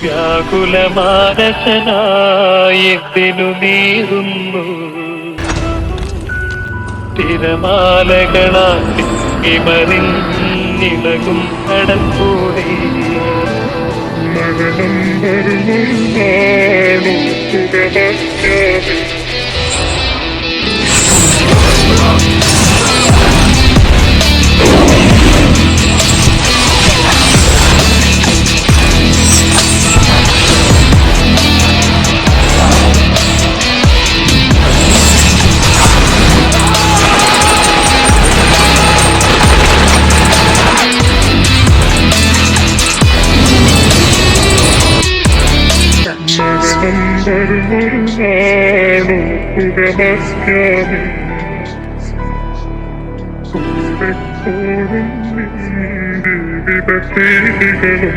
വ്യാകുലമാനസനായെത്തിനു നീറുന്നു തിരമാലകളാക്കി ഇമറിഞ്ഞിളകും കടൽക്കൂടെ മരണം വരുന്നുണ്ടാണു സുഖമസ്യാമി വരുന്നൊരു സുഖമസ്യാമി കൂടെ കൂടും വിഭക്തികളും